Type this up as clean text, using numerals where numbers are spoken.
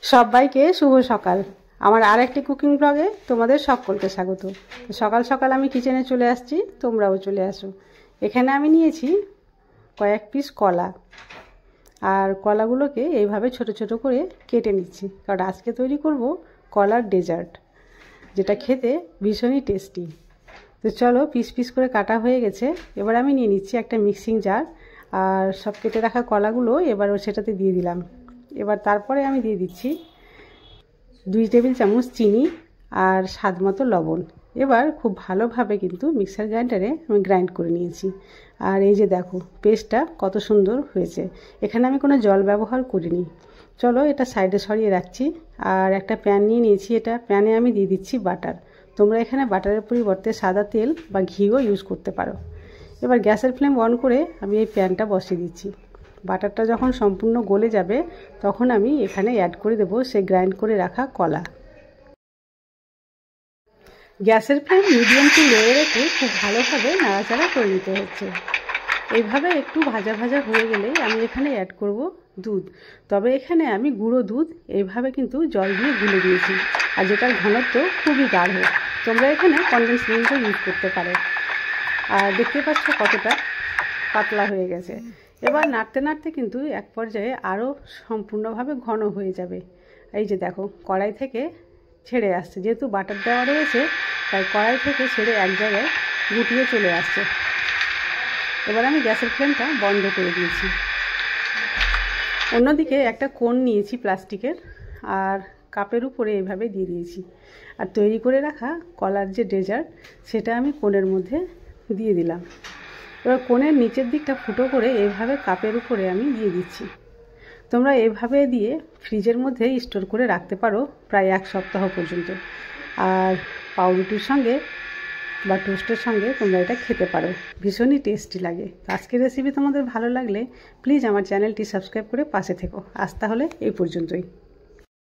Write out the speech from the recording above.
সবাইকে শুভ সকাল। আমার আরেকটি কুকিং ব্লগে তোমাদের সকলকে স্বাগত। সকাল সকাল আমি কিচেনে চলে আসছি, তোমরাও চলে আসো। এখানে আমি নিয়েছি কয়েক পিস কলা, আর কলাগুলোকে এইভাবে ছোট ছোট করে কেটে নিচ্ছি, কারণ আজকে তৈরি করব কলার ডেজার্ট, যেটা খেতে ভীষণই টেস্টি। তো চলো, পিস পিস করে কাটা হয়ে গেছে। এবার আমি নিয়ে নিচ্ছি একটা মিক্সিং জার, আর সব কেটে রাখা কলাগুলো এবার সেটাতে দিয়ে দিলাম। এবার তারপরে আমি দিয়ে দিচ্ছি 2 টেবিল চামচ চিনি আর স্বাদ মতো লবণ। এবার খুব ভালোভাবে কিন্তু মিক্সার গ্রাইন্ডারে আমি গ্রাইন্ড করে নিয়েছি। আর এই যে দেখো, পেস্টটা কত সুন্দর হয়েছে। এখানে আমি কোনো জল ব্যবহার করিনি। চলো, এটা সাইডে সরিয়ে রাখছি। আর একটা প্যান নিয়ে নিয়েছি, এটা প্যানে আমি দিয়ে দিচ্ছি বাটার। তোমরা এখানে বাটারের পরিবর্তে সাদা তেল বা ঘিও ইউজ করতে পারো। এবার গ্যাসের ফ্লেম অন করে আমি এই প্যানটা বসিয়ে দিচ্ছি। বাটারটা যখন সম্পূর্ণ গলে যাবে তখন আমি এখানে অ্যাড করে দেবো সেই গ্রাইন্ড করে রাখা কলা। গ্যাসের ফ্লেম মিডিয়াম টু লোয়ে রেখে খুব ভালোভাবে নাড়াচাড়া করে নিতে হচ্ছে। এইভাবে একটু ভাজা ভাজা হয়ে গেলে আমি এখানে অ্যাড করব দুধ। তবে এখানে আমি গুঁড়ো দুধ এইভাবে কিন্তু জল দিয়ে গুলে দিয়েছি, আর যেটার ঘনত্ব খুবই গাঢ়। তোমরা এখানে কনডেন্স মিল্কও ইউজ করতে পারো। আর দেখতে পাচ্ছ কতটা পাতলা হয়ে গেছে। এবার নাড়তে নাড়তে কিন্তু এক পর্যায়ে আরও সম্পূর্ণভাবে ঘন হয়ে যাবে। এই যে দেখো, কড়াই থেকে ছেড়ে আসছে। যেহেতু বাটার দেওয়া রয়েছে তাই কড়াই থেকে ছেড়ে এক জায়গায় গুটিয়ে চলে আসছে। এবার আমি গ্যাসের ফ্লেমটা বন্ধ করে দিয়েছি। অন্যদিকে একটা কোন নিয়েছি প্লাস্টিকের, আর কাপের উপরে এইভাবে দিয়ে দিয়েছি। আর তৈরি করে রাখা কলার যে ডেজার্ট, সেটা আমি কোনের মধ্যে দিয়ে দিলাম। এবার কোণের নিচের দিকটা ফুটো করে এইভাবে কাপের উপরে আমি দিয়ে দিচ্ছি। তোমরা এভাবে দিয়ে ফ্রিজের মধ্যে স্টোর করে রাখতে পারো প্রায় 1 সপ্তাহ পর্যন্ত। আর পাউরুটির সঙ্গে বা টোস্টের সঙ্গে তোমরা এটা খেতে পারো, ভীষণই টেস্টি লাগে। আজকের রেসিপি তোমাদের ভালো লাগলে প্লিজ আমার চ্যানেলটি সাবস্ক্রাইব করে পাশে থেকো। আজ তাহলে এই পর্যন্তই।